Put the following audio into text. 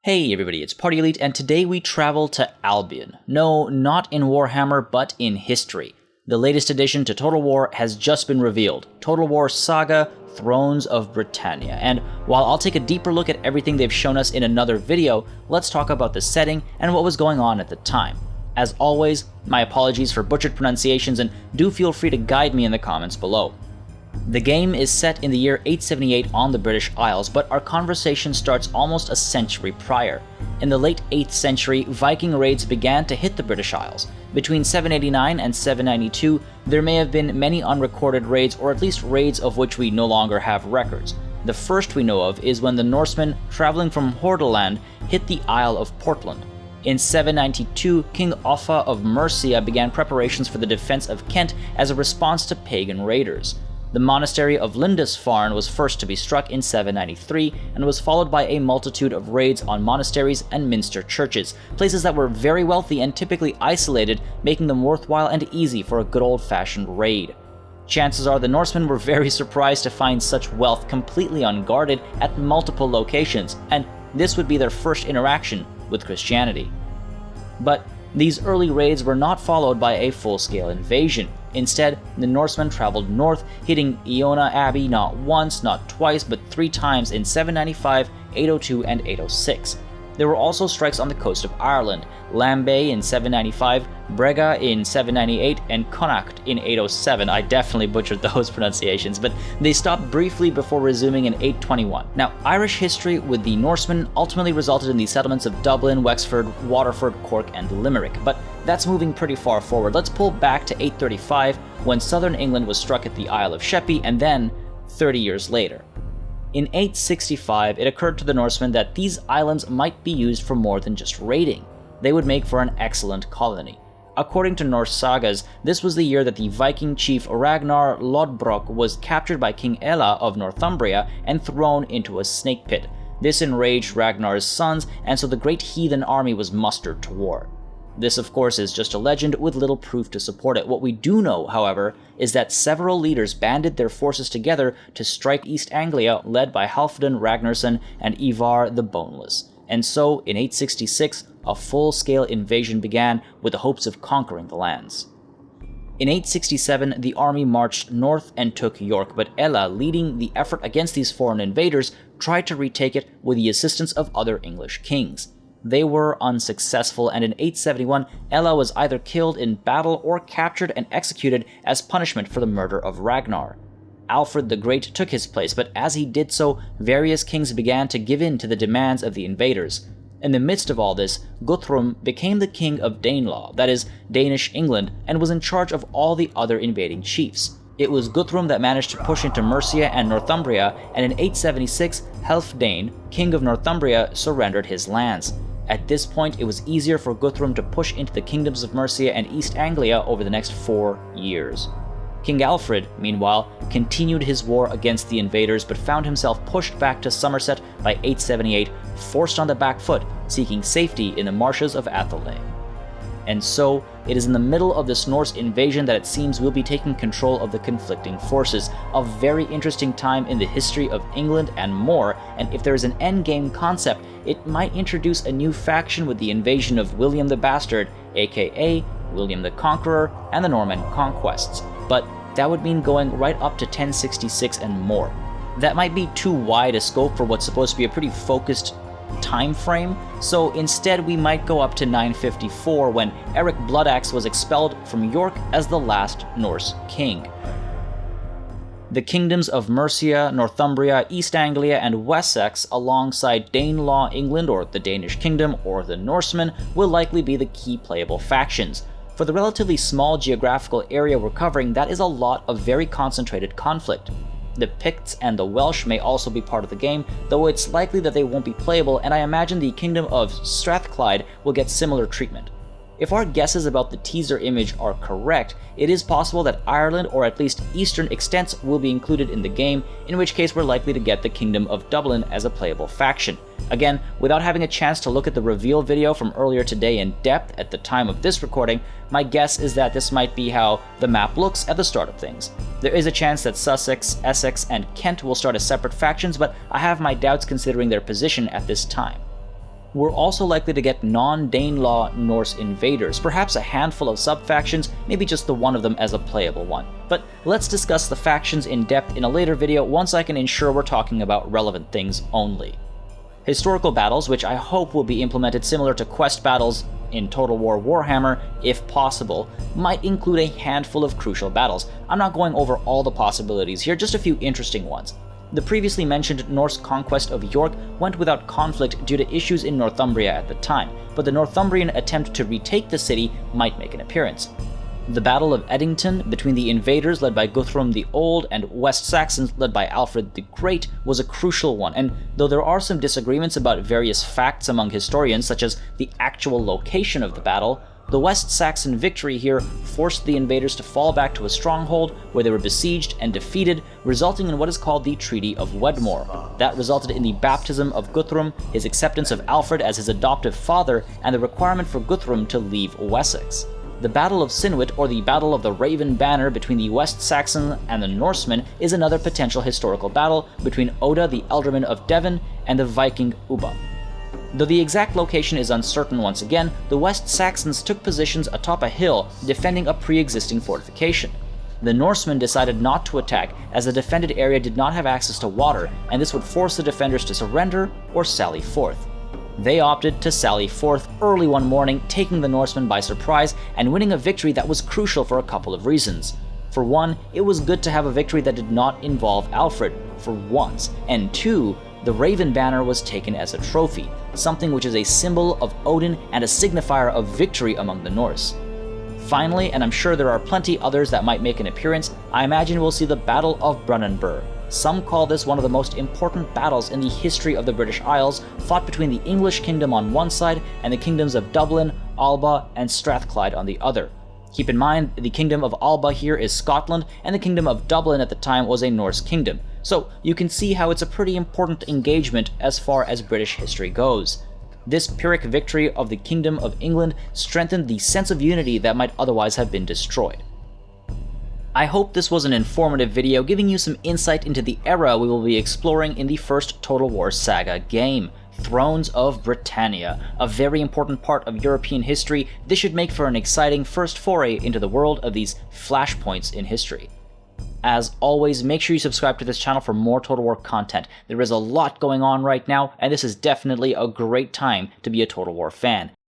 Hey everybody, it's Party Elite, and today we travel to Albion. No, not in Warhammer, but in history. The latest addition to Total War has just been revealed, Total War Saga, Thrones of Britannia. And while I'll take a deeper look at everything they've shown us in another video, let's talk about the setting and what was going on at the time. As always, my apologies for butchered pronunciations, and do feel free to guide me in the comments below. The game is set in the year 878 on the British Isles, but our conversation starts almost a century prior. In the late 8th century, Viking raids began to hit the British Isles. Between 789 and 792, there may have been many unrecorded raids, or at least raids of which we no longer have records. The first we know of is when the Norsemen, traveling from Hordaland, hit the Isle of Portland. In 792, King Offa of Mercia began preparations for the defense of Kent as a response to pagan raiders. The Monastery of Lindisfarne was first to be struck in 793 and was followed by a multitude of raids on monasteries and minster churches, places that were very wealthy and typically isolated, making them worthwhile and easy for a good old-fashioned raid. Chances are the Norsemen were very surprised to find such wealth completely unguarded at multiple locations, and this would be their first interaction with Christianity. But these early raids were not followed by a full-scale invasion. Instead, the Norsemen traveled north, hitting Iona Abbey not once, not twice, but 3 times in 795, 802, and 806. There were also strikes on the coast of Ireland, Lambay in 795, Brega in 798, and Connacht in 807. I definitely butchered those pronunciations, but they stopped briefly before resuming in 821. Now, Irish history with the Norsemen ultimately resulted in the settlements of Dublin, Wexford, Waterford, Cork, and Limerick, but that's moving pretty far forward. Let's pull back to 835, when southern England was struck at the Isle of Sheppey, and then 30 years later. In 865, it occurred to the Norsemen that these islands might be used for more than just raiding. They would make for an excellent colony. According to Norse sagas, this was the year that the Viking chief Ragnar Lodbrok was captured by King Ella of Northumbria and thrown into a snake pit. This enraged Ragnar's sons, and so the great heathen army was mustered to war. This, of course, is just a legend with little proof to support it. What we do know, however, is that several leaders banded their forces together to strike East Anglia, led by Halfdan Ragnarsson and Ivar the Boneless. And so, in 866, a full-scale invasion began with the hopes of conquering the lands. In 867, the army marched north and took York, but Ella, leading the effort against these foreign invaders, tried to retake it with the assistance of other English kings. They were unsuccessful, and in 871, Ella was either killed in battle or captured and executed as punishment for the murder of Ragnar. Alfred the Great took his place, but as he did so, various kings began to give in to the demands of the invaders. In the midst of all this, Guthrum became the king of Danelaw, that is, Danish England, and was in charge of all the other invading chiefs. It was Guthrum that managed to push into Mercia and Northumbria, and in 876, Halfdan, king of Northumbria, surrendered his lands. At this point, it was easier for Guthrum to push into the kingdoms of Mercia and East Anglia over the next 4 years. King Alfred, meanwhile, continued his war against the invaders, but found himself pushed back to Somerset by 878, forced on the back foot, seeking safety in the marshes of Athelney. And so, it is in the middle of this Norse invasion that it seems we'll be taking control of the conflicting forces. A very interesting time in the history of England and more, and if there is an endgame concept, it might introduce a new faction with the invasion of William the Bastard, aka William the Conqueror, and the Norman conquests. But that would mean going right up to 1066 and more. That might be too wide a scope for what's supposed to be a pretty focused time frame, so instead we might go up to 954 when Eric Bloodaxe was expelled from York as the last Norse king. The kingdoms of Mercia, Northumbria, East Anglia, and Wessex, alongside Danelaw England, or the Danish Kingdom, or the Norsemen, will likely be the key playable factions. For the relatively small geographical area we're covering, that is a lot of very concentrated conflict. The Picts and the Welsh may also be part of the game, though it's likely that they won't be playable, and I imagine the Kingdom of Strathclyde will get similar treatment. If our guesses about the teaser image are correct, it is possible that Ireland, or at least eastern extents, will be included in the game, in which case we're likely to get the Kingdom of Dublin as a playable faction. Again, without having a chance to look at the reveal video from earlier today in depth at the time of this recording, my guess is that this might be how the map looks at the start of things. There is a chance that Sussex, Essex, and Kent will start as separate factions, but I have my doubts considering their position at this time. We're also likely to get non-Danelaw Norse invaders, perhaps a handful of sub-factions, maybe just the one of them as a playable one. But let's discuss the factions in depth in a later video once I can ensure we're talking about relevant things only. Historical battles, which I hope will be implemented similar to quest battles in Total War Warhammer, if possible, might include a handful of crucial battles. I'm not going over all the possibilities here, just a few interesting ones. The previously mentioned Norse conquest of York went without conflict due to issues in Northumbria at the time, but the Northumbrian attempt to retake the city might make an appearance. The Battle of Eddington between the invaders led by Guthrum the Old and West Saxons led by Alfred the Great was a crucial one, and though there are some disagreements about various facts among historians, such as the actual location of the battle, the West Saxon victory here forced the invaders to fall back to a stronghold where they were besieged and defeated, resulting in what is called the Treaty of Wedmore. That resulted in the baptism of Guthrum, his acceptance of Alfred as his adoptive father, and the requirement for Guthrum to leave Wessex. The Battle of Sinwit, or the Battle of the Raven Banner between the West Saxon and the Norsemen, is another potential historical battle between Oda, the Ealdorman of Devon, and the Viking Ubba. Though the exact location is uncertain once again, the West Saxons took positions atop a hill defending a pre-existing fortification. The Norsemen decided not to attack as the defended area did not have access to water, and this would force the defenders to surrender or sally forth. They opted to sally forth early one morning, taking the Norsemen by surprise and winning a victory that was crucial for a couple of reasons. For one, it was good to have a victory that did not involve Alfred, for once, and two, the Raven Banner was taken as a trophy, something which is a symbol of Odin and a signifier of victory among the Norse. Finally, and I'm sure there are plenty others that might make an appearance, I imagine we'll see the Battle of Brennenburg. Some call this one of the most important battles in the history of the British Isles, fought between the English kingdom on one side and the kingdoms of Dublin, Alba, and Strathclyde on the other. Keep in mind, the kingdom of Alba here is Scotland, and the kingdom of Dublin at the time was a Norse kingdom, so you can see how it's a pretty important engagement as far as British history goes. This Pyrrhic victory of the Kingdom of England strengthened the sense of unity that might otherwise have been destroyed. I hope this was an informative video giving you some insight into the era we will be exploring in the first Total War Saga game. Thrones of Britannia, a very important part of European history. This should make for an exciting first foray into the world of these flashpoints in history. As always, make sure you subscribe to this channel for more Total War content. There is a lot going on right now, and this is definitely a great time to be a Total War fan.